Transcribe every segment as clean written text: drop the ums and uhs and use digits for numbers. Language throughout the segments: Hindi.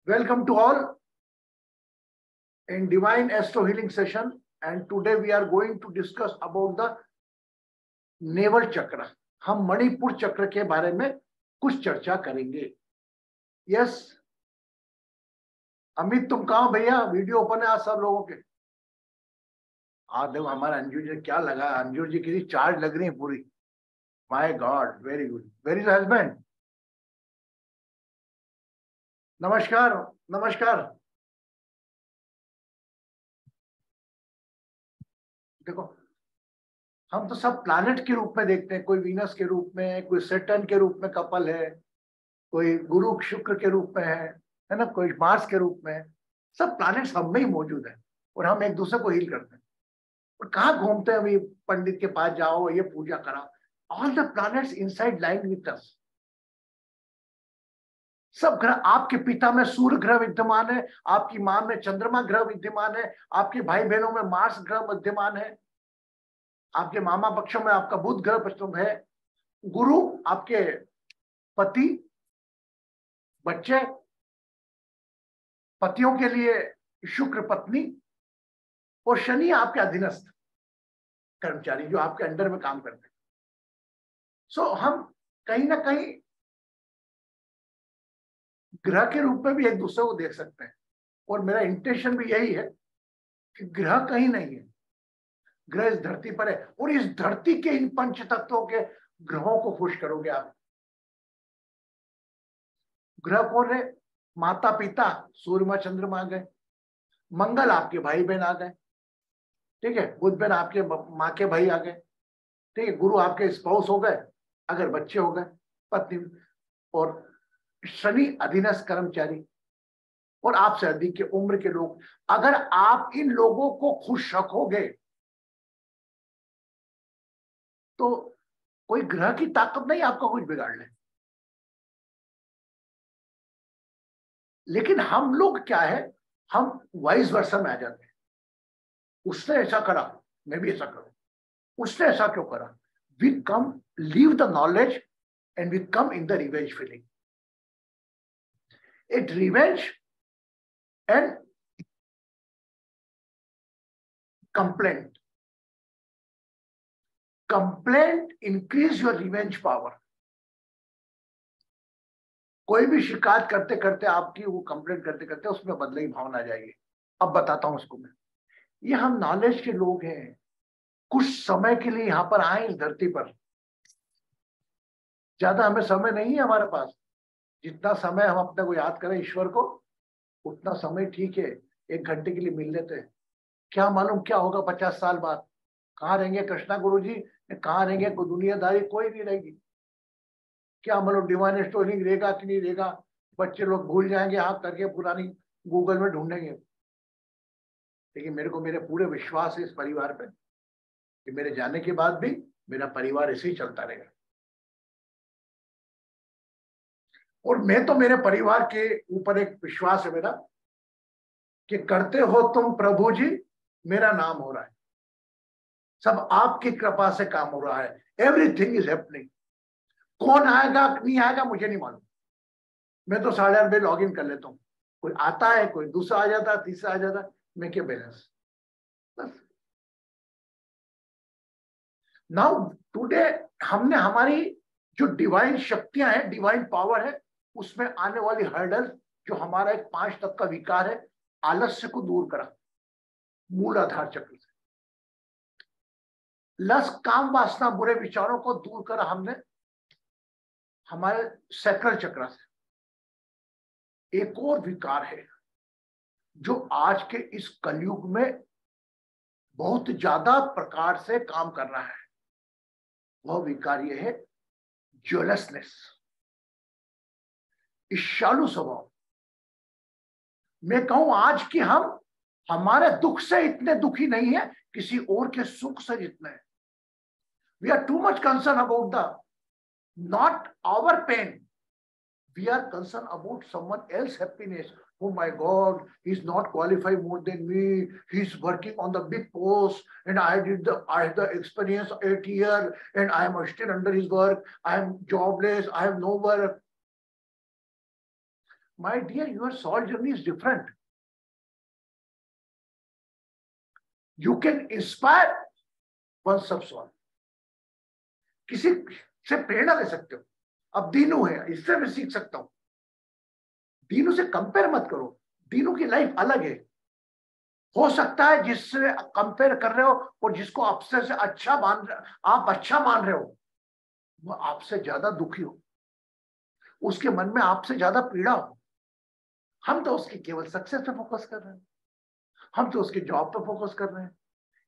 Welcome to all in Divine Astro Healing session, and today we are going to discuss about the naval चक्र। हम मणिपुर चक्र के बारे में कुछ चर्चा करेंगे। यस अमित, तुम कहाँ भैया? वीडियो ओपन है आज सब लोगों के। आज देखो हमारा अंजू जी क्या लगा, अंजू जी की चार्ज लग रही है पूरी। My God, very good. Very is husband? नमस्कार नमस्कार। देखो हम तो सब प्लैनेट के रूप में देखते हैं, कोई वीनस के रूप में, कोई सैटर्न के रूप में कपल है, कोई गुरु शुक्र के रूप में है ना, कोई मार्स के रूप में है। सब प्लैनेट्स हम में ही मौजूद है और हम एक दूसरे को हील करते हैं। और कहाँ घूमते हैं अभी? पंडित के पास जाओ, ये पूजा कराओ। All the planets inside line with us. सब ग्रह, आपके पिता में सूर्य ग्रह विद्यमान है, आपकी मां में चंद्रमा ग्रह विद्यमान है, आपके भाई बहनों में मार्स ग्रह विद्यमान है, आपके मामा पक्षों में आपका बुध ग्रह पक्षों है, गुरु आपके पति, बच्चे, पतियों के लिए शुक्र पत्नी, और शनि आपके अधीनस्थ कर्मचारी जो आपके अंडर में काम करते हैं। सो हम कहीं ना कहीं ग्रह के रूप में भी एक दूसरे को देख सकते हैं। और मेरा इंटेंशन भी यही है कि ग्रह कहीं नहीं है, ग्रह इस धरती पर है, और इस धरती के इन पंच तत्वों के ग्रहों को खुश करोगे आप। ग्रह कौन है? माता पिता, सूर्य चंद्रमा आ गए, मंगल आपके भाई बहन आ गए, ठीक है, बुध बहन आपके माँ के भाई आ गए, ठीक है, गुरु आपके स्पाउस हो गए अगर बच्चे हो गए, पत्नी, और शनि अधीनस्थ कर्मचारी, और आपसे अधिक के उम्र के लोग। अगर आप इन लोगों को खुश रखोगे तो कोई ग्रह की ताकत नहीं आपका कुछ बिगाड़ ले। लेकिन हम लोग क्या है, हम वाइस वर्सा में आ जाते हैं। उसने ऐसा करा, मैं भी ऐसा करूं। उसने ऐसा क्यों करा? We come leave the knowledge and we come in the revenge feeling. It revenge and complaint. Complaint increase your revenge power. कोई भी शिकायत करते करते आपकी वो कंप्लेंट करते करते उसमें बदले की भावना आ जाएगी। अब बताता हूं उसको मैं। ये हम नॉलेज के लोग हैं, कुछ समय के लिए यहां पर आए इस धरती पर। ज्यादा हमें समय नहीं है हमारे पास। जितना समय हम अपने को याद करें ईश्वर को, उतना समय ठीक है, 1 घंटे के लिए मिल लेते हैं। क्या मालूम क्या होगा 50 साल बाद? कहाँ रहेंगे कृष्णा गुरु जी? कहाँ रहेंगे? कोई दुनियादारी कोई नहीं रहेगी। क्या मालूम डिवाइन स्टोरिंग रहेगा कि नहीं रहेगा? बच्चे लोग भूल जाएंगे, हाथ करके पुरानी गूगल में ढूंढेंगे। लेकिन मेरे को मेरे पूरे विश्वास है इस परिवार पे कि मेरे जाने के बाद भी मेरा परिवार ऐसे ही चलता रहेगा। और मैं तो मेरे परिवार के ऊपर एक विश्वास है मेरा कि करते हो तुम प्रभु जी, मेरा नाम हो रहा है। सब आपकी कृपा से काम हो रहा है। Everything is happening. कौन आएगा नहीं आएगा मुझे नहीं मालूम। मैं तो 8:30 बजे लॉग इन कर लेता हूँ। कोई आता है, कोई दूसरा आ जाता है, तीसरा आ जाता है, मैं क्या बैलेंस। बस नाउ टुडे हमने हमारी जो डिवाइन शक्तियां हैं, डिवाइन पावर है, उसमें आने वाली हर्डल, जो हमारा एक 5 तक का विकार है, आलस्य को दूर करा मूल आधार चक्र से। लस, काम, वासना, बुरे विचारों को दूर करा हमने हमारे सैक्रल चक्र से। एक और विकार है जो आज के इस कलयुग में बहुत ज्यादा प्रकार से काम कर रहा है। वह विकार यह है ज्वेलसनेस, ईर्ष्यालु स्वभाव। मैं कहूं आज कि हम हमारे दुख से इतने दुखी नहीं है किसी और के सुख से जितने हैं। We are too much concern about the not our pain, we are concern about someone else happiness. Oh my God, he's not qualified more than me. He's working on the big post, and I had the experience 8 years, and I am still under his work. I am jobless. I have no work. My dear, your soul journey is different. You can inspire one's soul. किसी से प्रेरणा ले सकते हो. अब दीनू है, इससे मैं सीख सकता हूं. दीनू से कंपेयर मत करो. दीनू की लाइफ अलग है. हो सकता है जिससे कंपेयर कर रहे हो और जिसको आपसे से अच्छा मान रहे हो, वो आपसे ज्यादा दुखी हो, उसके मन में आपसे ज्यादा पीड़ा हो. हम तो उसकी केवल सक्सेस पे फोकस कर रहे हैं. हम तो उसके जॉब पे फोकस कर रहे हैं.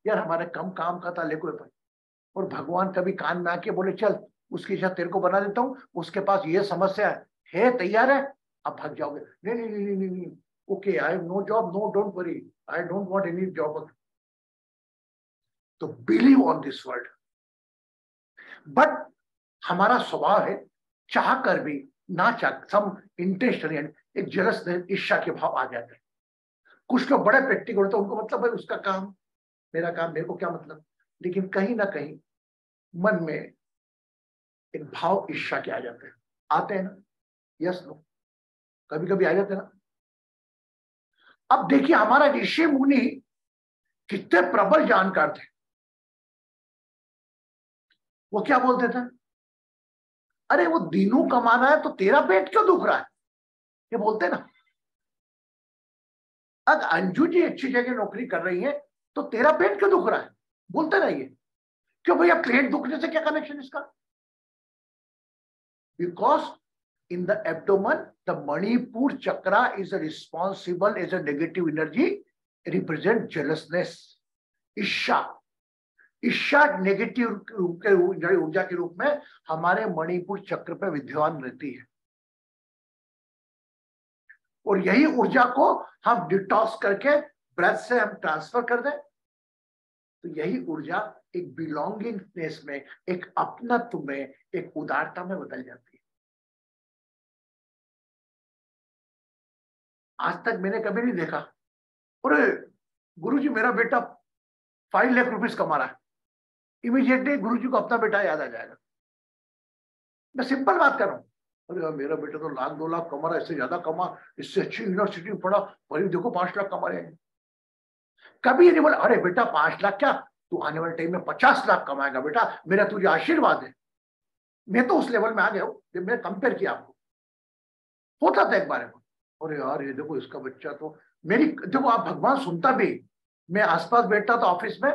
यार हमारे कम काम का था लेको पर. और भगवान कभी कान में आके बोले चल उसकी इच्छा तेरे को बना देता हूं, उसके पास ये समस्या है, तैयार है, अब भाग जाओगे. नहीं नहीं नहीं नहीं नहीं, okay, I have no job, no don't worry, I don't want any job. तो believe on this word. But हमारा स्वभाव है चाह कर भी ना चाह सम इंटेंशनली एक जलस ईर्ष्या के भाव आ जाते हैं. कुछ लोग बड़े प्रैक्टिकल होते हैं, उनको मतलब है उसका काम, मेरा काम, मेरे को क्या मतलब. लेकिन कहीं ना कहीं मन में एक भाव ईर्ष्या के आ जाते हैं. आते हैं ना? Yes no? कभी कभी आ जाते हैं ना. अब देखिए हमारा ऋषि मुनि कितने प्रबल जानकार थे. वो क्या बोलते थे? अरे वो दीनू कमाना है तो तेरा पेट क्यों दुख रहा है, ये बोलते ना. अगर अंजू जी अच्छी जगह नौकरी कर रही है तो तेरा पेट क्यों दुख रहा है, बोलते रहिए. क्यों भैया, पेट दुखने से क्या कनेक्शन इसका? Because in the abdomen, the Manipur chakra is responsible as a negative energy, represent jealousness, ईर्ष्या. ईर्ष्या नेगेटिव ऊर्जा के रूप में हमारे मणिपुर चक्र पे विद्यमान रहती है. और यही ऊर्जा को हम डिटॉक्स करके ब्रेथ से हम ट्रांसफर कर दें तो यही ऊर्जा एक बिलोंगिंगनेस में, एक अपनत्व में, एक उदारता में बदल जाती है. आज तक मैंने कभी नहीं देखा अरे गुरुजी मेरा बेटा 5 लाख रुपीस कमा रहा है, इमीडिएटली गुरुजी को अपना बेटा याद आ जाएगा. मैं सिंपल बात कर रहा हूँ. अरे मेरा बेटा तो 1-2 लाख कमा रहा है, इससे ज्यादा कमा, इससे अच्छी यूनिवर्सिटी में पढ़ा, वही देखो 5 लाख कमा रहे हैं. कभी ये नहीं बोला अरे बेटा 5 लाख क्या, तू आने वाले टाइम में 50 लाख कमाएगा बेटा, मेरा तुझे आशीर्वाद है. मैं तो उस लेवल में आ गया हूँ जब मैंने कंपेयर किया आपको. होता था एक बार में, अरे यार ये देखो इसका बच्चा तो मेरी, देखो आप भगवान सुनता भी. मैं आसपास बैठता था ऑफिस में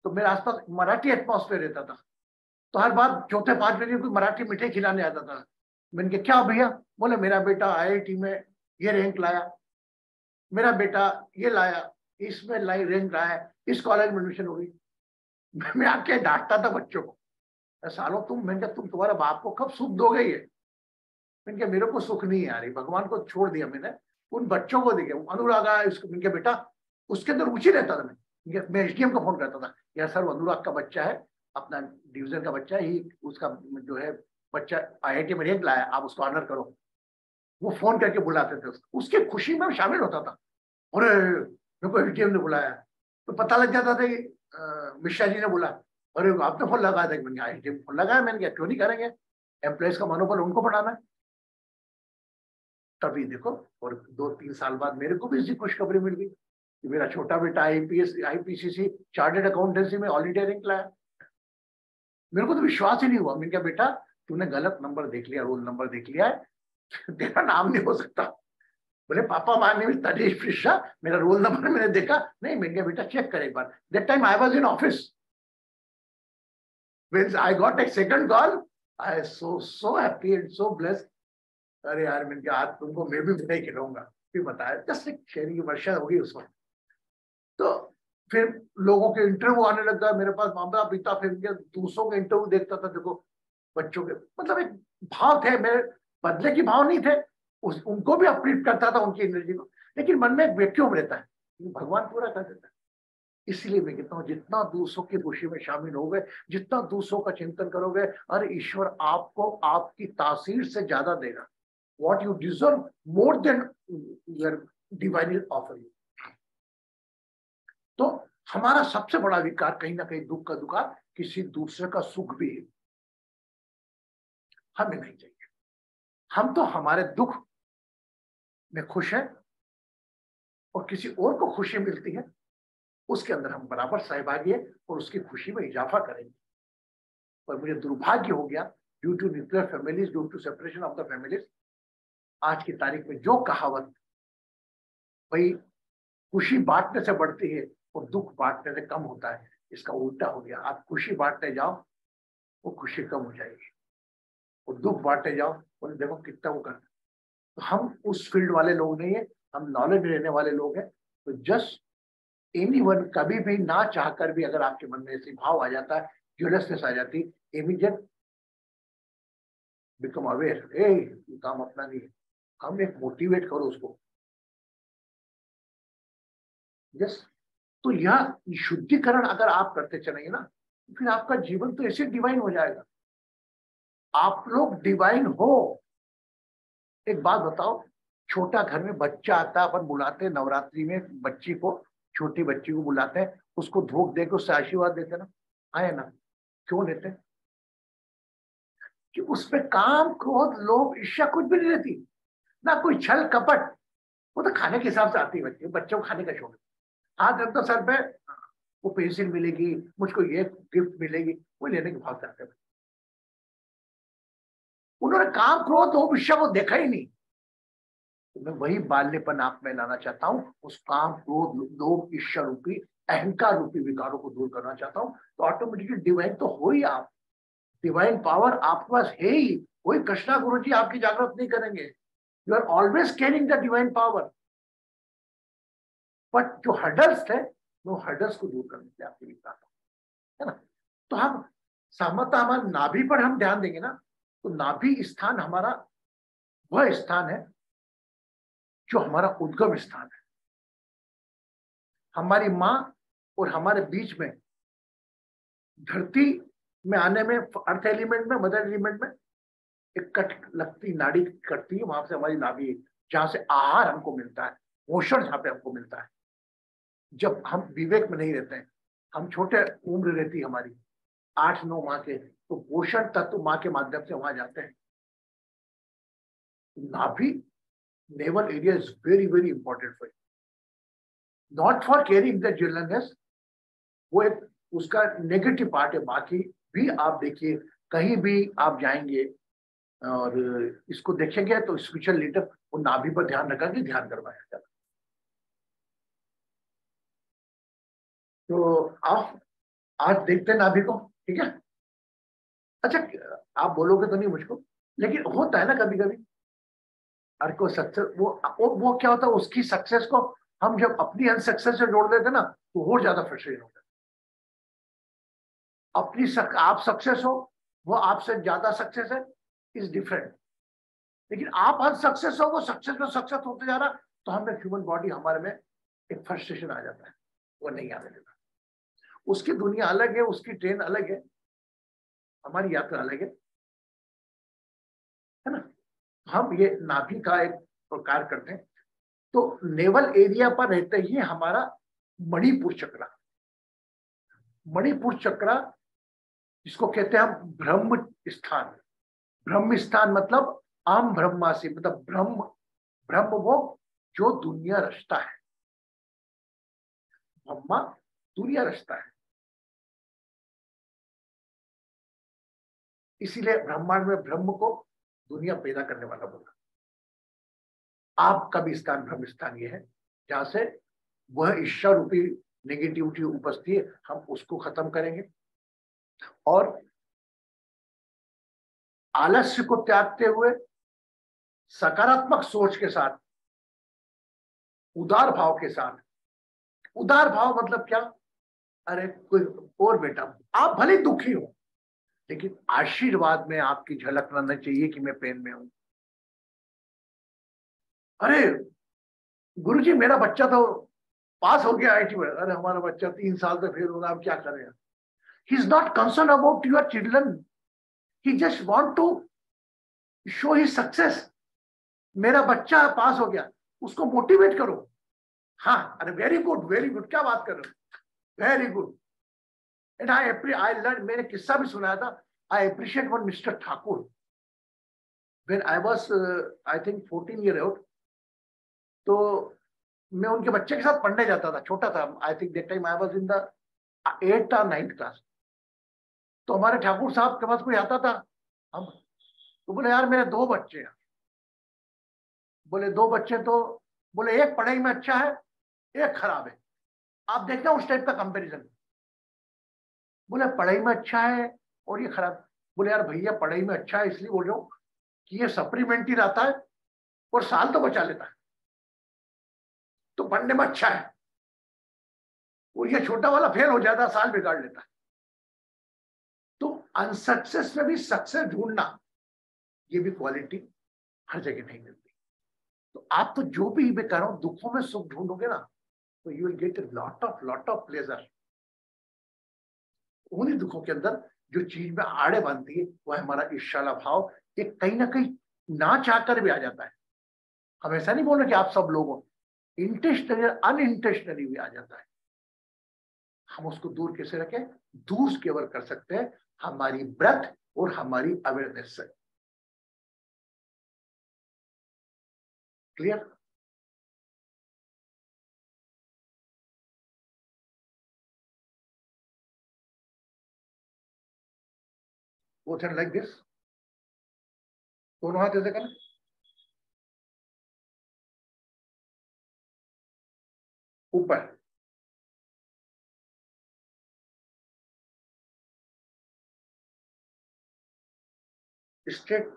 तो मेरे आसपास मराठी एटमॉस्फेयर रहता था. तो हर बार 4-5 बजे कोई मराठी मिठाई खिलाने आता था. मैंने कहा क्या भैया, बोले मेरा बेटा आईआईटी में ये रैंक लाया, मेरा बेटा ये लाया, इसमें रैंक लाया, इस कॉलेज में एडमिशन हो गई. मैं आके डांटता था बच्चों को, सालों तुम, मैंने कहा तुम तुम्हारे बाप को कब सुख दोगे ये. मैंने कहा मेरे को सुख नहीं आ रही, भगवान को छोड़ दिया मैंने, उन बच्चों को देखे. अनुराग आया उसको, मैंने कहा बेटा उसके अंदर रुचि रहता था. मैं एसडीएम को फोन करता था, यार सर अनुराग का बच्चा है, अपना डिवीजन का बच्चा है, ही उसका जो है बच्चा आईआईटी में रैंक लाया, आप उसको ऑनर करो. वो फोन करके बुलाते थे उसको, उसकी खुशी में शामिल होता था. और मेरे को एसडीएम ने बुलाया तो पता लग जाता था कि मिश्रा जी ने बुला, अरे आपने फोन लगाया था. मैंने आईआईटी फोन लगाया. मैंने कहा क्यों नहीं करेंगे, एम्प्लॉइज का मनोबल उनको बढ़ाना है. तभी देखो, और 2-3 साल बाद मेरे को भी इसी खुशखबरी मिल गई कि मेरा छोटा बेटा आईपीएस आईपीसीसी चार्टर्ड अकाउंटेंसी में ऑल इंडिया रैंक लाया. मेरे को तो विश्वास ही नहीं हुआ. मैंने कहा बेटा तूने गलत नंबर देख लिया, रोल नंबर देख लिया है, तेरा नाम नहीं हो सकता. बोले पापा my name is Tanesh Mishra, मेरा रोल नंबर मैंने देखा नहीं. मैंने कहा बेटा चेक कर एक बार. That time I was in office. When I got a second call, I so happy and so blessed. अरे यार मैंने कहा आज तुमको मैं भी मिठाई खिलाऊंगा. फिर बताया जस्ट एक शेयरिंग की वर्षा होगी उस वक्त. तो फिर लोगों के इंटरव्यू आने लग गया मेरे पास, माता पिता, फिर दूसरों के इंटरव्यू देखता था. देखो बच्चों के, मतलब एक भाव थे मेरे, बदले की भाव नहीं थे. उनको भी अपलिफ्ट करता था उनकी एनर्जी को, लेकिन मन में एक वैक्यूम रहता है, भगवान पूरा कर देता है. इसलिए मैं कहता हूँ जितना दूसरों की खुशी में शामिल हो गए, जितना दूसरों का चिंतन करोगे, अरे ईश्वर आपको आपकी तासीर से ज्यादा देगा. What you deserve more than your divine offer you. तो हमारा सबसे बड़ा विकार कहीं ना कहीं दुख का दुकार, किसी दूसरे का सुख भी हमें नहीं चाहिए. हम तो हमारे दुख में खुश है और किसी और को खुशी मिलती है, उसके अंदर हम बराबर सहभागी है और उसकी खुशी में इजाफा करेंगे। पर मुझे दुर्भाग्य हो गया, due to nuclear families, due to separation of the families, आज की तारीख में जो कहावत भाई खुशी बांटने से बढ़ती है और दुख बांटने से कम होता है, इसका उल्टा हो गया। आप खुशी बांटने जाओ, वो खुशी कम हो जाएगी, और दुख बांटने जाओ, और देखो कितना वो करना। तो हम उस फील्ड वाले लोग नहीं है, हम नॉलेज लेने वाले लोग हैं। तो जस्ट एनीवन, कभी भी ना चाहकर भी अगर आपके मन में ऐसी भाव आ जाता है, क्यूरियसनेस आ जाती, इमीडिएट बिकम अवेयर, ये काम अपना नहीं है, हम एक मोटिवेट करो उसको। यस, तो यह शुद्धिकरण अगर आप करते चलेंगे ना, फिर आपका जीवन तो ऐसे डिवाइन हो जाएगा। आप लोग डिवाइन हो। एक बात बताओ, छोटा घर में बच्चा आता है, अपन बुलाते हैं नवरात्रि में बच्ची को, छोटी बच्ची को बुलाते हैं, उसको धूप देकर उससे आशीर्वाद देते ना, आए ना, क्यों लेते हैं? कि उसमें काम, क्रोध, लोभ, ईर्ष्या कुछ भी नहीं रहती, ना कोई छल कपट। वो तो खाने के हिसाब से आती है बच्चे, बच्चों को खाने का शौक है। आज रखता सर पे, वो पेंसिल मिलेगी, मुझको ये गिफ्ट मिलेगी, वो लेने के भाव करते हैं। उन्होंने काम, क्रोध, लोभ, ईर्ष्या को देखा ही नहीं। तो मैं वही बाल्यपन आप में लाना चाहता हूँ, उस काम, क्रोध, लोभ, ईर्ष्या रूपी, अहंकार रूपी विकारों को दूर करना चाहता हूँ। तो ऑटोमेटिकली डिवाइन तो हो ही आप, डिवाइन पावर आपके पास है ही। वही कृष्णा गुरु जी आपकी जागृत नहीं करेंगे। You are always carrying the divine power, but जो हर्डल्स थे, वो हर्डल्स को दूर करने के लिए आपके बीच आता है ना। तो हम सामर्थ्य, हमारे नाभि पर हम ध्यान देंगे ना, तो नाभि स्थान हमारा वह स्थान है जो हमारा उद्गम स्थान है। हमारी माँ और हमारे बीच में, धरती में आने में, अर्थ एलिमेंट में, मदर एलिमेंट में एक कट लगती, नाड़ी कटती है, वहां से हमारी नाभि है, जहां से आहार हमको मिलता है, पोषण जहां पे हमको मिलता है। जब हम विवेक में नहीं रहते हैं, हम छोटे उम्र रहती है हमारी 8-9 माह के, तो पोषण तत्व माँ के माध्यम से वहां जाते हैं। नाभि, naval area is very very important for you, not for caring the children. वो एक उसका नेगेटिव पार्ट है। बाकी भी आप देखिए, कहीं भी आप जाएंगे और इसको देखेंगे तो स्पिरिचुअल लीडर वो नाभि पर ध्यान रखा कि ध्यान करवाया जाता। तो आप आज देखते हैं नाभि को, ठीक है। अच्छा, आप बोलोगे तो नहीं मुझको, लेकिन होता है ना कभी कभी, हर को सक्सेस, वो क्या होता है, उसकी सक्सेस को हम जब अपनी अनसक्सेस से जोड़ देते ना, तो और ज्यादा फ्रस्ट्रेशन होता है। आप सक्सेस हो, वो आपसे ज्यादा सक्सेस है, इज डिफरेंट। लेकिन आप अनसक्सेस हो, वो सक्सेस में सक्सेस होते जा रहा, तो हमें ह्यूमन बॉडी, हमारे में एक फ्रस्ट्रेशन आ जाता है, वो नहीं आने देता। उसकी दुनिया अलग है, उसकी ट्रेन अलग है, हमारी यात्रा अलग है ना। हम ये नाभि का एक प्रकार करते हैं। तो नेवल एरिया पर रहते ही हमारा मणिपुर चक्र, मणिपुर चक्र जिसको कहते हैं हम ब्रह्म स्थान। ब्रह्म स्थान मतलब आम ब्रह्मासी, मतलब ब्रह्म, ब्रह्म वो जो दुनिया रचता है, ब्रह्मा दुनिया रचता है, इसीलिए ब्रह्मांड में ब्रह्म को दुनिया पैदा करने वाला बोला। आपका भी स्थान ब्रह्म स्थान ये है, जहां से वह ईर्ष्या रूपी नेगेटिविटी उपस्थिति है, हम उसको खत्म करेंगे और आलस्य को त्यागते हुए सकारात्मक सोच के साथ, उदार भाव के साथ। उदार भाव मतलब क्या? अरे कोई और बेटा, आप भले दुखी हो, लेकिन आशीर्वाद में आपकी झलक रहना चाहिए कि मैं पेन में हूं। अरे गुरुजी मेरा बच्चा तो पास हो गया आईटी में, अरे हमारा बच्चा 3 साल से फेल होगा, अब क्या करेगा? He is not concern about your children, he just want to show his success. मेरा बच्चा पास हो गया, उसको मोटिवेट करो। हाँ, अरे वेरी गुड वेरी गुड, क्या बात कर रहे हो, very good. And I learn, मैंने किस्सा भी सुनाया था, I appreciate one mister Thakur. When I was I think 14 years old, तो मैं उनके बच्चे के साथ पढ़ने जाता था, छोटा था, I think that time I was in the 8th और 9th क्लास। तो हमारे ठाकुर साहब के पास कोई आता था, हम तो बोले यार मेरे दो बच्चे हैं। बोले दो बच्चे, तो बोले एक पढ़ाई में अच्छा है, एक खराब है। आप देखना उस टाइप का कंपैरिजन। बोले पढ़ाई में अच्छा है और ये खराब। बोले यार भैया पढ़ाई में अच्छा है इसलिए बोल रहा हूँ कि ये सप्लीमेंट्री रहता है और साल तो बचा लेता है, तो पढ़ने में अच्छा है। और ये छोटा वाला फेल हो जाता है, साल बिगाड़ लेता है। तो अनसक्सेस में भी सक्सेस ढूंढना, ये भी क्वालिटी हर जगह नहीं मिलती। तो आप तो जो भी मैं कह रहा हूं, दुखों में सुख ढूंढोगे ना, तो you will get lot of pleasure. उन्हीं दुखों के अंदर जो चीज में आड़े बांधती है वह हमारा ईर्ष्या भाव, एक कहीं ना कहीं ना चाहकर भी आ जाता है। हम ऐसा नहीं बोल रहे कि आप सब लोग हो, इंटेंशनली अनइंटेंशनली भी आ जाता है। हम उसको दूर कैसे रखें? दूर केवल कर सकते हैं हमारी ब्रेथ और हमारी अवेयरनेस से। Clear? Both hand like this, दोनों हाथ ऐसे करें। ऊपर स्ट्रेट।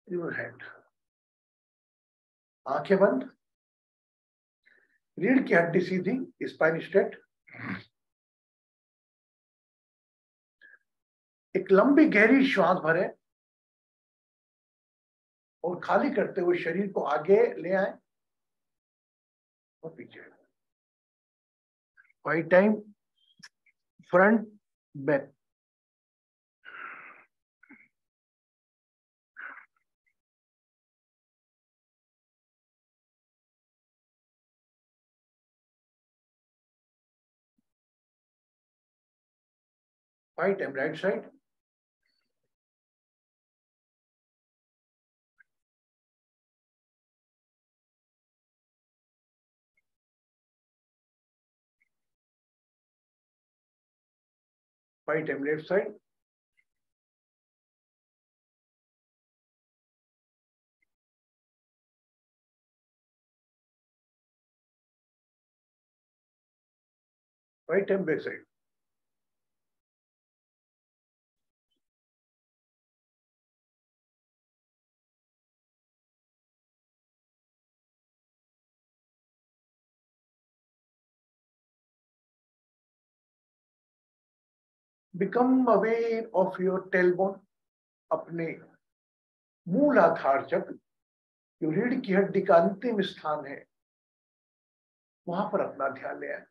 योर हेड, आंखें बंद, रीढ़ की हड्डी सीधी, स्पाइन स्ट्रेट। एक लंबी गहरी श्वास भरे और खाली करते हुए शरीर को आगे ले आए और पीछे। 5 time front back. 5 time right side. 5 time left side. 5 time back side. Become aware of your tailbone, अपने मूल आधार जब जो रीढ़ की हड्डी का अंतिम स्थान है वहां पर अपना ध्यान ले आए।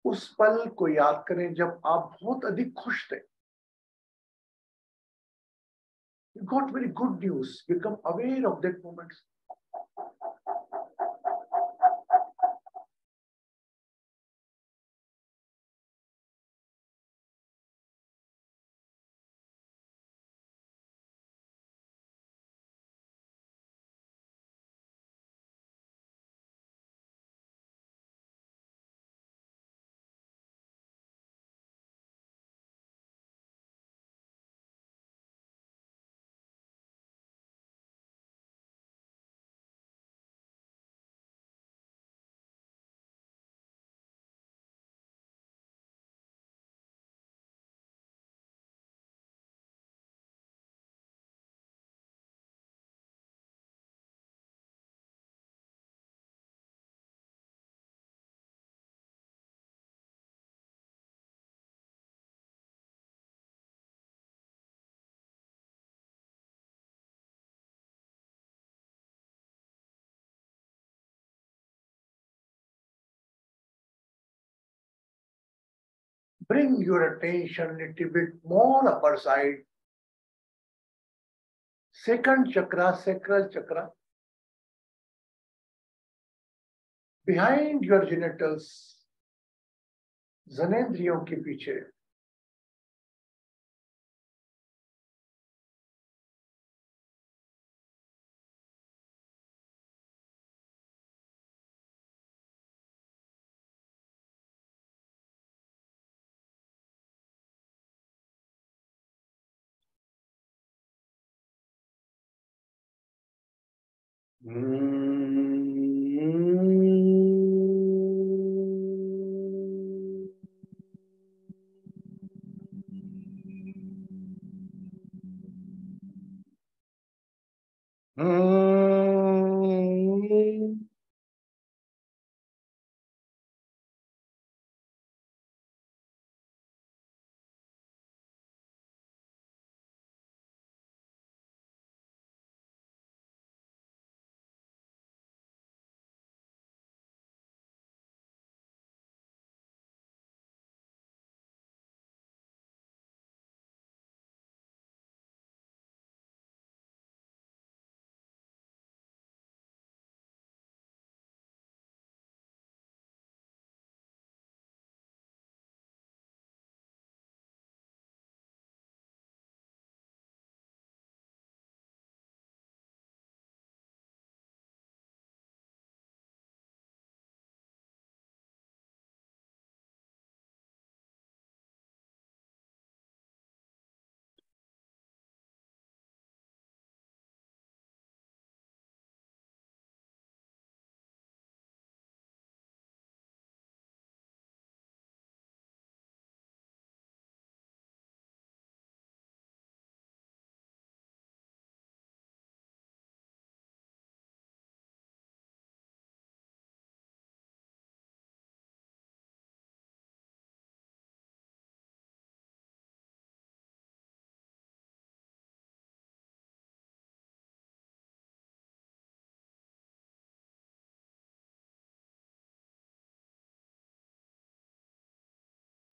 उस पल को याद करें जब आप बहुत अधिक खुश थे। You got very good news. Become aware of that moment. Bring your attention little bit more upper side. Second chakra, sacral chakra. Behind your genitals, जनेंद्रियों के पीछे.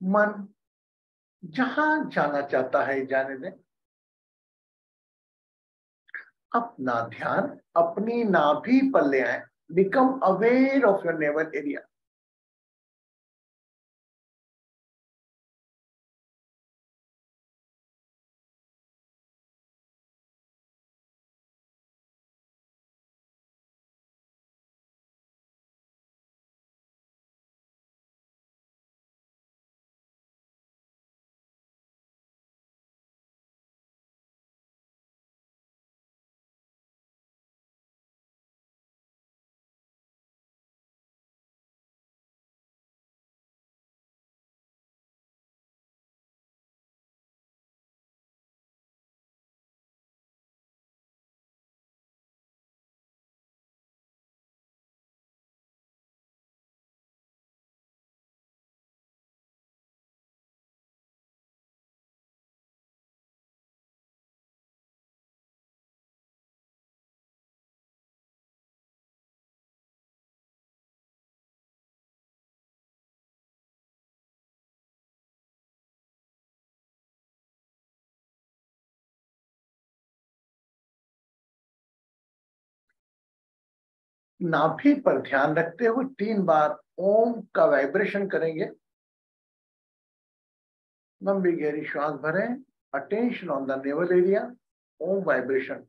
मन जहां जाना चाहता है जाने दें. अपना ध्यान अपनी नाभि पर ले आए. Become aware of your naval area. नाभि पर ध्यान रखते हुए 3 बार ओम का वाइब्रेशन करेंगे. लंबी गहरी श्वास भरें. Attention on the navel area. Om vibration.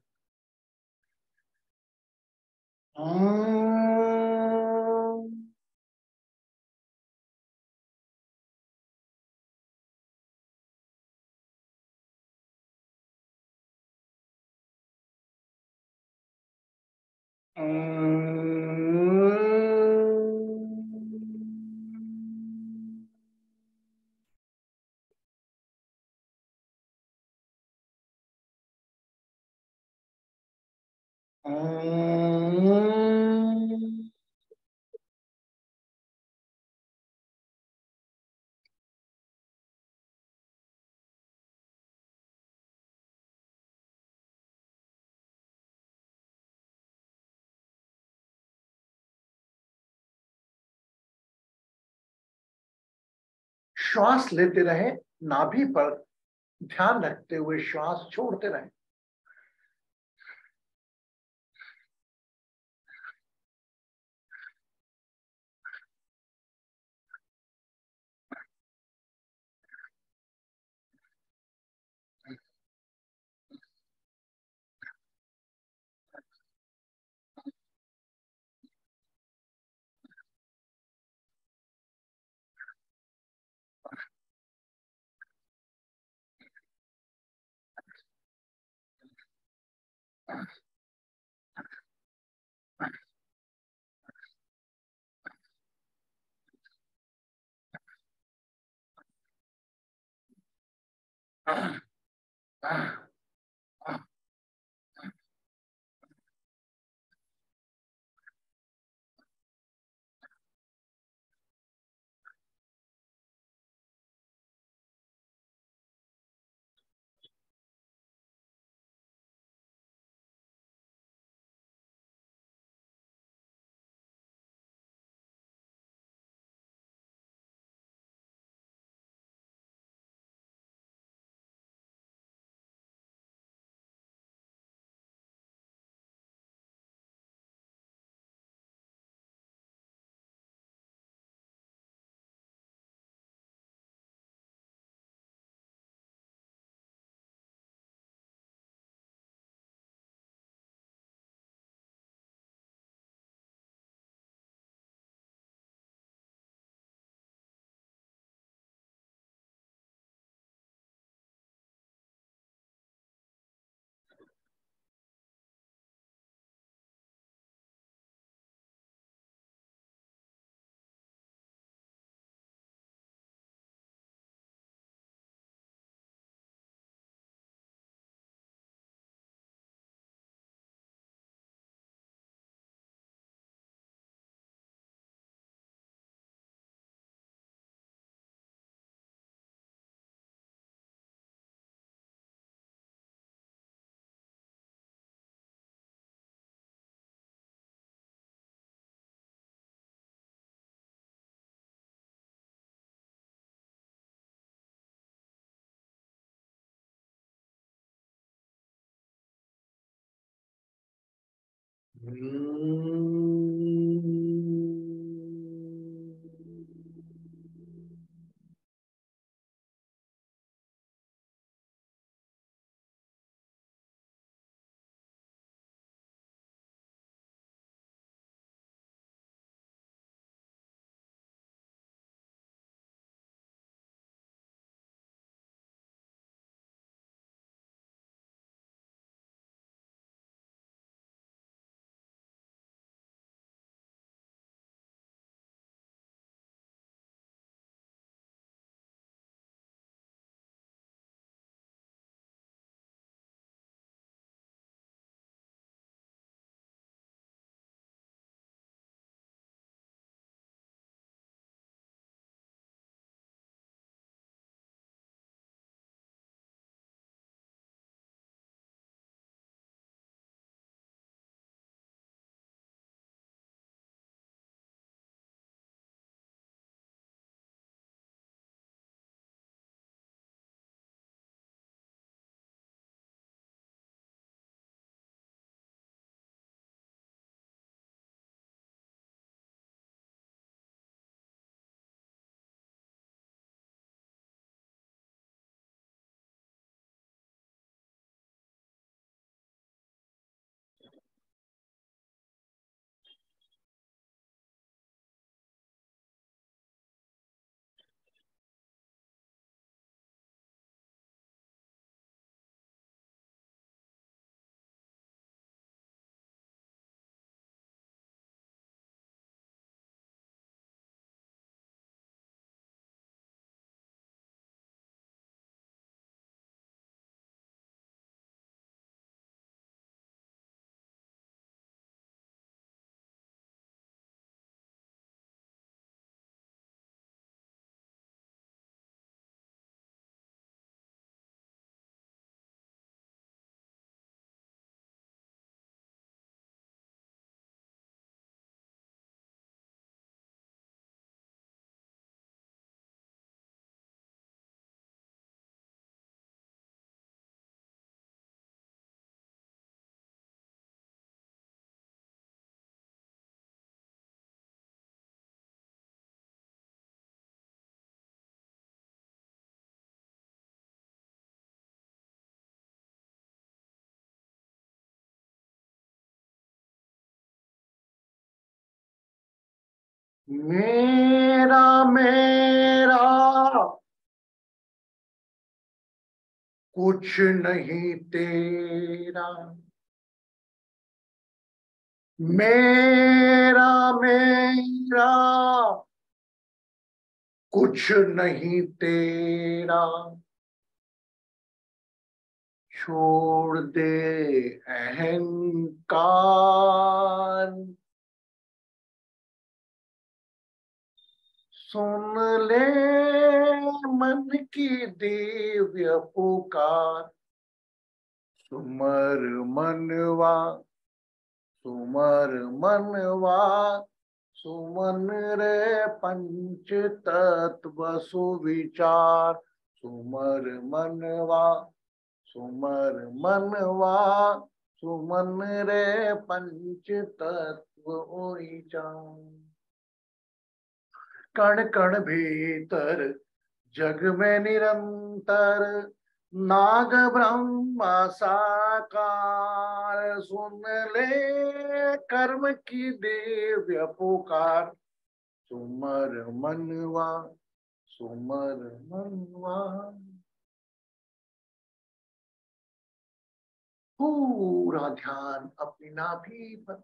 श्वास लेते रहे, नाभि पर ध्यान रखते हुए श्वास छोड़ते रहे। मेरा मेरा कुछ नहीं तेरा, मेरा मेरा कुछ नहीं तेरा, छोड़ दे अहंकार, सुन ले मन की दिव्य पुकार, सुमर मनवा, सुमर मनवा, सुमन रे पंच तत्व सुविचार, सुमर मनवा, सुमर मनवा, सुमन रे पंच तत्व विचार। कण कण भीतर जग में निरंतर, नाग ब्रह्म साकार, सुन ले कर्म की दिव्य पुकार, सुमर मनवा, सुमर मनवा। पूरा ध्यान अपनी नाभि पर,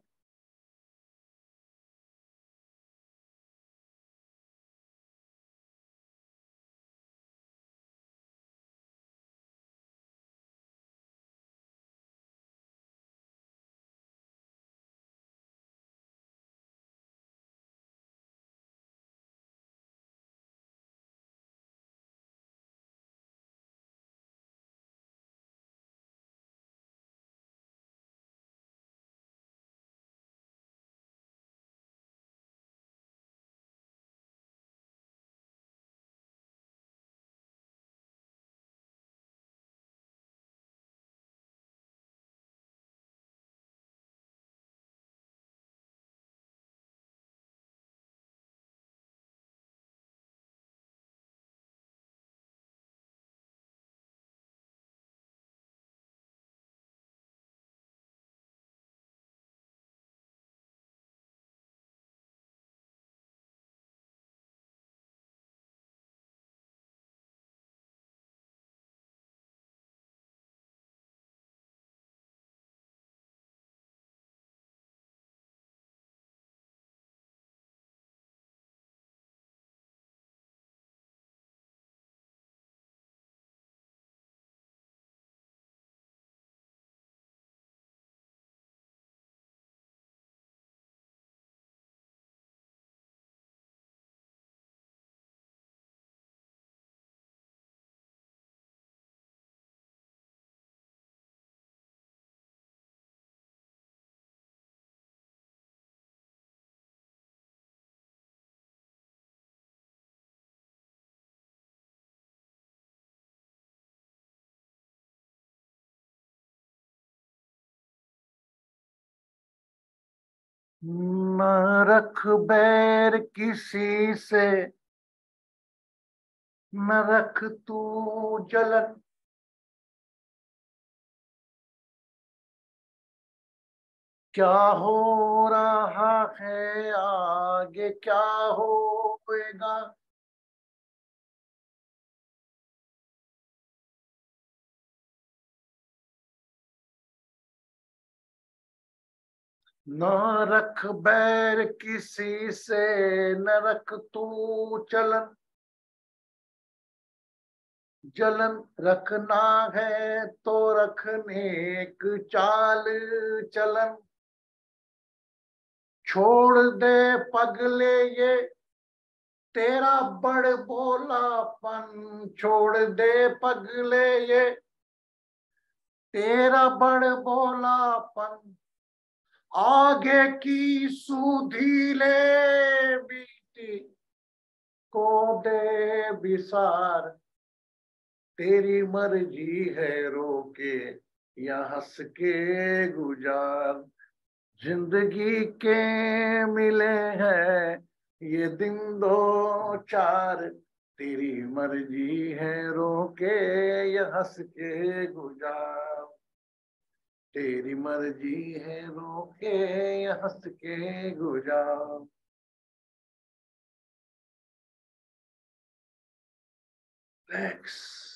न रख बैर किसी से, न रख तू जलन, क्या हो रहा है आगे क्या होएगा, न रख बैर किसी से, न रख तू चलन, जलन रखना है तो रखने एक चाल चलन, छोड़ दे पगले ये तेरा बड़ भोलापन, छोड़ दे पगले ये तेरा बड़ भोलापन, आगे की सुधी ले बीती को दे विसार, तेरी मर्जी है रोके या हंस के गुजार, जिंदगी के मिले हैं ये दिन दो चार, तेरी मर्जी है रोके या हंस के गुजार, तेरी मर्जी है रोके या हंस के गुजार। Relax.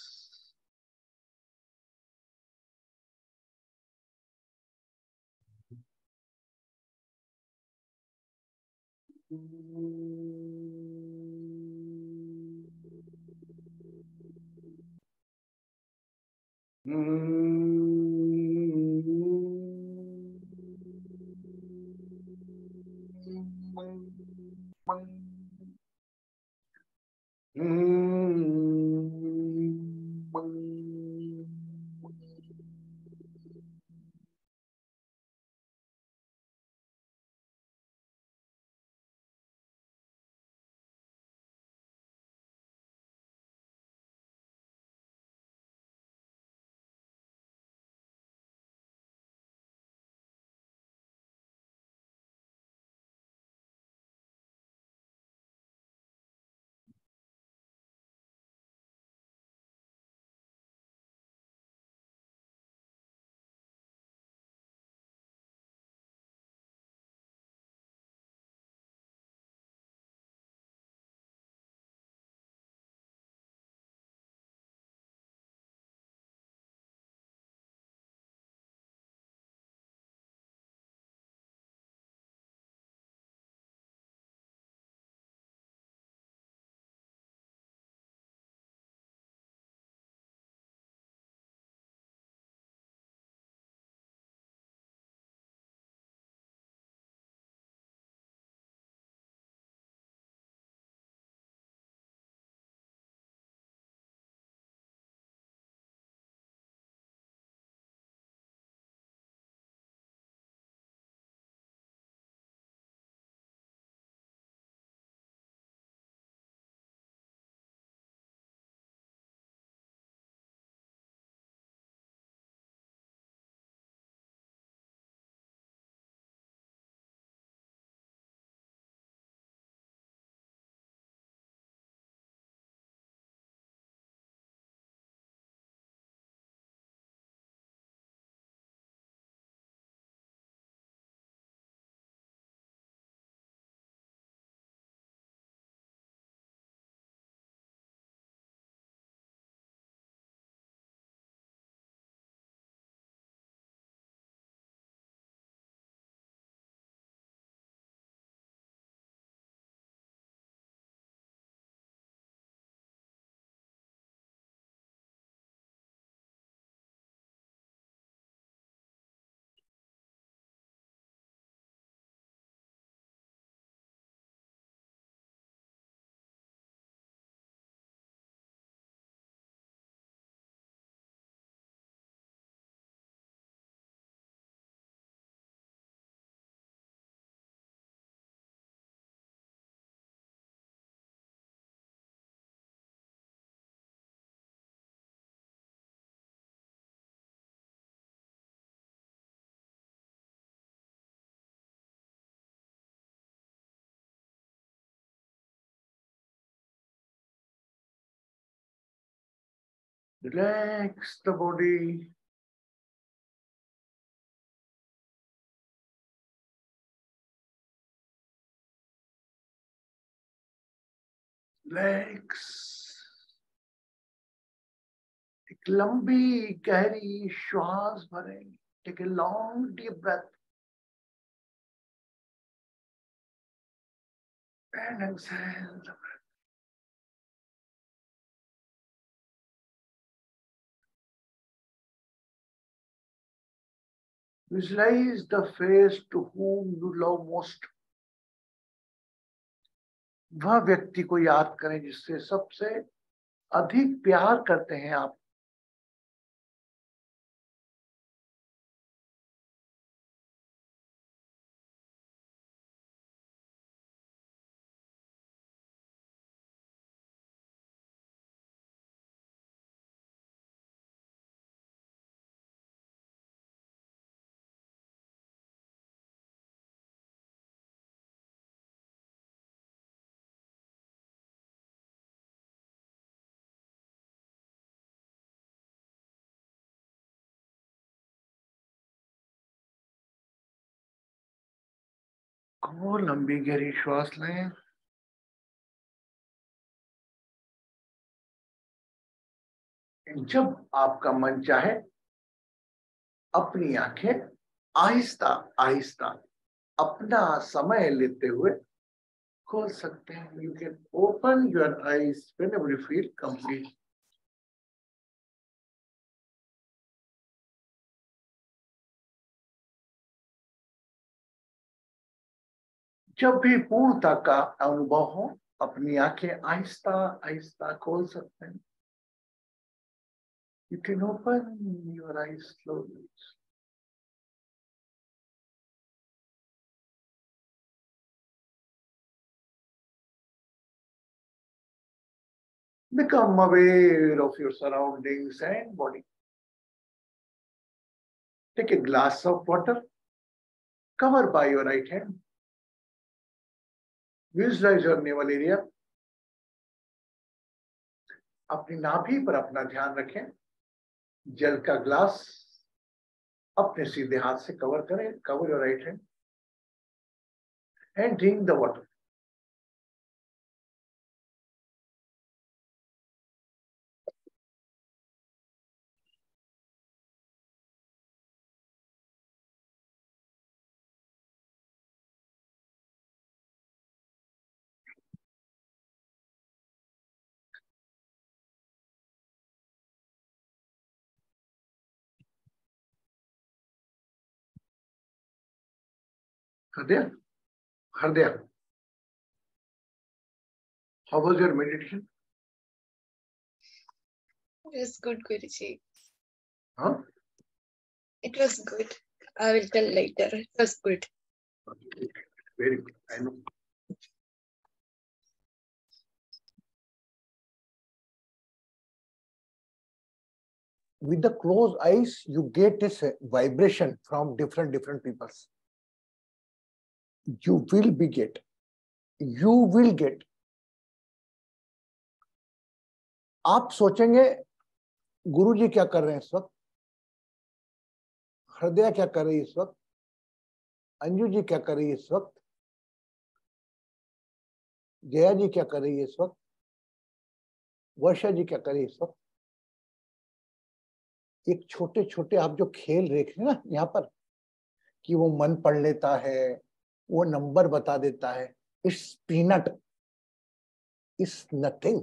Relax the body. Relax. एक लंबी गहरी श्वास भरें. Take a long deep breath and exhale the breath. Visualize the face to whom you love most. वह व्यक्ति को याद करें जिससे सबसे अधिक प्यार करते हैं आप. खूब लंबी गहरी श्वास लें. जब आपका मन चाहे अपनी आंखें आहिस्ता आहिस्ता अपना समय लेते हुए खोल सकते हैं. You can open your eyes whenever you feel complete. जब भी पूर्णता का अनुभव हो अपनी आंखें आहिस्ता आहिस्ता खोल सकते हैं. You can open your eyes slowly. Become aware of your surroundings and body. Take a glass of water, cover by your right hand. Visualize your navel area. अपनी नाभि पर अपना ध्यान रखें. जल का ग्लास अपने सीधे हाथ से कवर करें. Cover your right hand and drink the water. Hardya, Hardya, how was your meditation? It was good, Guruji. Huh? It was good. I will tell later. It was good. Very good. I know. With the closed eyes, you get this vibration from different peoples. You will be get. You will get. आप सोचेंगे गुरुजी क्या कर रहे हैं इस वक्त, हृदय क्या कर रही है इस वक्त, अंजू जी क्या कर रही है इस वक्त, जया जी क्या कर रही है इस वक्त, वर्षा जी क्या कर रही है इस वक्त. एक छोटे छोटे आप जो खेल देख रहे हैं ना यहाँ पर, कि वो मन पढ़ लेता है, वो नंबर बता देता है. It's peanut, it's nothing.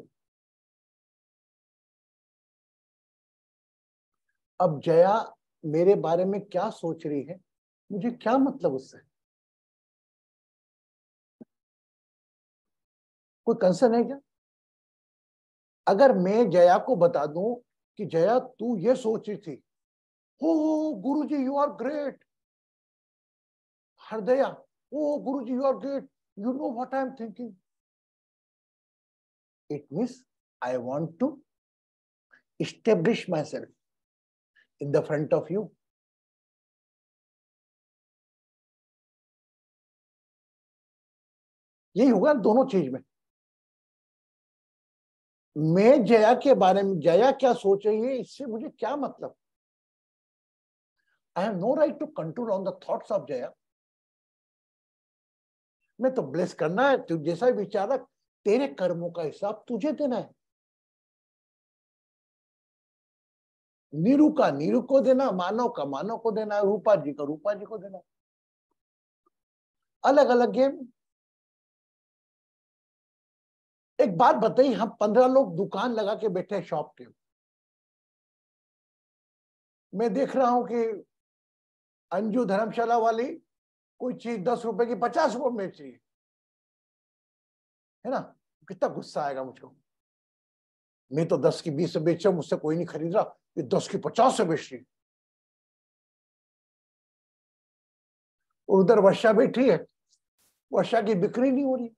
अब जया मेरे बारे में क्या सोच रही है, मुझे क्या मतलब उससे. कोई कंसर्न है क्या? अगर मैं जया को बता दूं कि जया तू ये सोच रही थी, oh Guruji you are great. Hriday, oh Guruji you are great, you know what I am thinking. It means I want to establish myself in the front of you. यही होगा दोनों चीज में. मैं जया के बारे में, जया क्या सोच रही है इससे मुझे क्या मतलब. I have no right to control on the thoughts of Jaya. मैं तो ब्लेस करना है. तू जैसा विचारक, तेरे कर्मों का हिसाब तुझे देना है. नीरू का नीरू को देना, मानव का मानव को देना, रूपा जी का रूपा जी को देना. अलग अलग गेम. एक बात बताइए, हम 15 लोग दुकान लगा के बैठे हैं शॉप के. मैं देख रहा हूं कि अंजू धर्मशाला वाली कोई चीज 10 रुपए की 50 रुपए में बेच रही है ना. कितना गुस्सा आएगा मुझको. मैं तो 10 की 20 से बेच रहा हूं, मुझसे कोई नहीं खरीद रहा, ये 10 की 50 से बेच रही. उधर वर्षा बैठी है, वर्षा की बिक्री नहीं हो रही.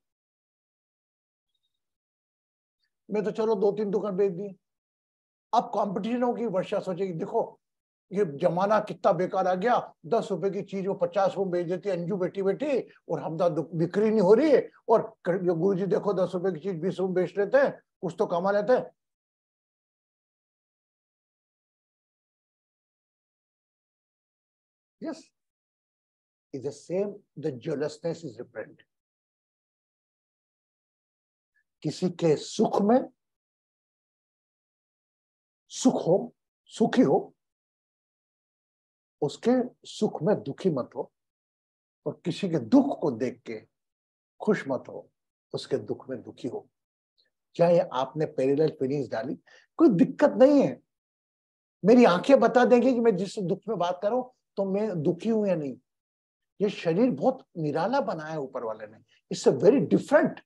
मैं तो चलो 2-3 दुकान बेच दी. अब कंपटीशन होगी. वर्षा सोचेगी देखो ये जमाना कितना बेकार आ गया, 10 रुपए की चीज वो 50 रुपए बेच देती है अंजू बेटी बेटी, और हम बिक्री नहीं हो रही है. और गुरु जी देखो 10 रुपए की चीज 20 रुपए बेच लेते हैं, कुछ तो कमा लेते हैं. Yes, is the same. The jealousness is different. किसी के सुख में सुख हो, सुखी हो, उसके सुख में दुखी मत हो, और किसी के दुख को देख के खुश मत हो, उसके दुख में दुखी हो। चाहे आपने पैरेलल फीलिंग्स डाली, कोई दिक्कत नहीं है। मेरी आंखें बता देंगी कि मैं जिस दुख में बात कर रहा हूं तो मैं दुखी हूं या नहीं। ये शरीर बहुत निराला बनाया है ऊपर वाले ने, इट्स वेरी डिफरेंट।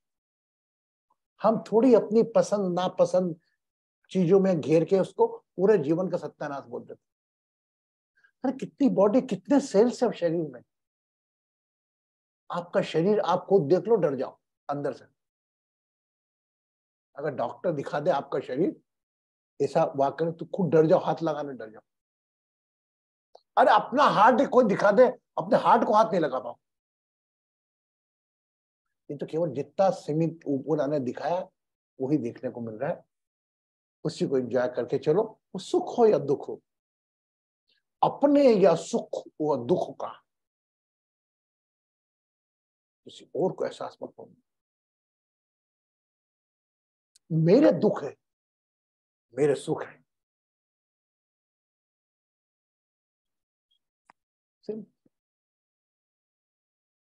हम थोड़ी अपनी पसंद नापसंद चीजों में घेर के उसको पूरे जीवन का सत्यानाश बोल देते। अरे कितनी बॉडी, कितने सेल्स है शरीर में। आपका शरीर आप खुद देख लो, डर जाओ अंदर से। अगर डॉक्टर दिखा दे आपका शरीर ऐसा वाकई, तो खुद डर जाओ, हाथ लगाने डर जाओ। अरे अपना हार्ट कोई दिखा दे, अपने हार्ट को हाथ नहीं लगा पाओ। ये तो केवल जितना सीमित ऊपर आने दिखाया वही देखने को मिल रहा है। उसी को एंजॉय करके चलो, वो सुख हो या दुख हो, अपने या सुख व दुख का किसी और को एहसास मत हो। मेरे दुख है, मेरे सुख है,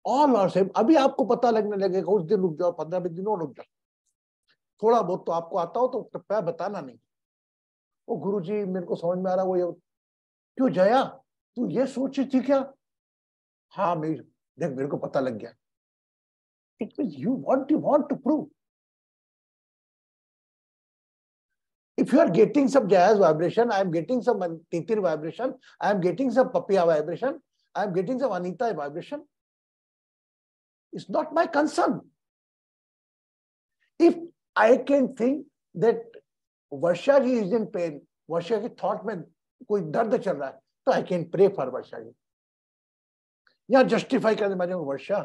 ऑल आर सेम। अभी आपको पता लगने लगेगा, कुछ दिन रुक जाओ, 15-20 दिन और रुक जाओ, थोड़ा बहुत तो आपको आता हो तो कृपया बताना नहीं। वो गुरुजी मेरे को समझ में आ रहा, वो ये क्यों जया तू ये सोची थी क्या? हाँ मेरी, देख मेरे को पता लग गया। It means you want to prove. If you are getting some jazz vibration, I am getting some titir vibration, I am getting some papaya vibration, I am getting some Anita vibration. It's not my concern. If I can think that Varsha ji is in pain, Varsha की thought में कोई दर्द चल रहा है, तो I can pray for Varsha ji. या justify करने मारे वर्षा,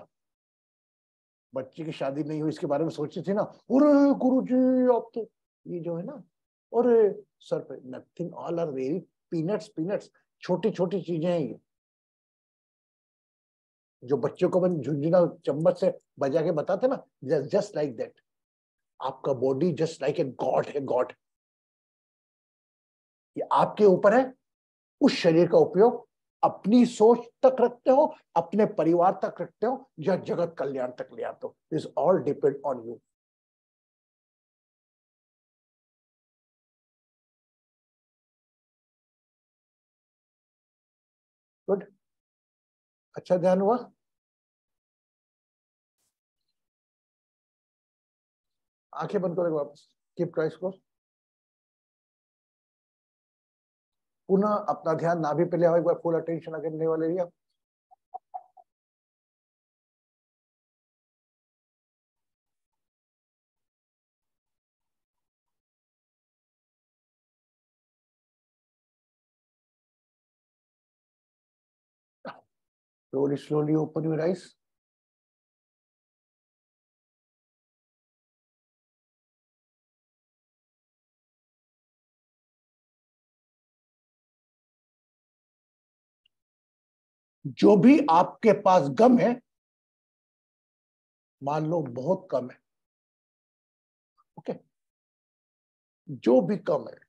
बच्ची की शादी नहीं हुई इसके बारे में सोची थी ना, अरे गुरुजी आप तो ये जो है ना, और सर पे nothing, all are very peanuts, छोटी छोटी चीजें हैं ये, जो बच्चों को अपन झुंझुना चम्मच से बजा के बताते ना, जस्ट लाइक दैट। आपका body just like a god है, गॉड। ये आपके ऊपर है। उस शरीर का उपयोग अपनी सोच तक रखते हो, अपने परिवार तक रखते हो, या जगत कल्याण तक ले आते हो। Is all depend on you. Good, अच्छा ध्यान हुआ। आंखें बंद करो वापस, कीप ट्राइस को। पुनः अपना ध्यान नाभि पे ले आओ, एक बार फुल अटेंशन अगर लेने वाले लिया। slowly open your eyes. जो भी आपके पास गम है, मान लो बहुत कम है, ओके, जो भी कम है,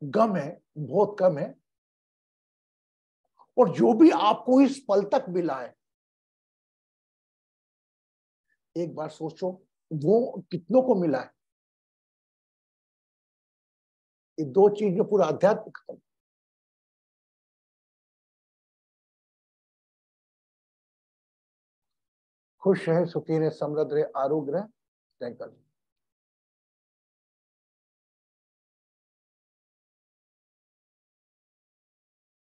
गम है बहुत कम है, और जो भी आपको इस पल तक मिला है, एक बार सोचो वो कितनों को मिला है। ये दो चीज में पूरा अध्यात्म खत्म। खुश रहे, सुखी रहे, समृद्ध रहे, आरोग्य रहे। Thank you.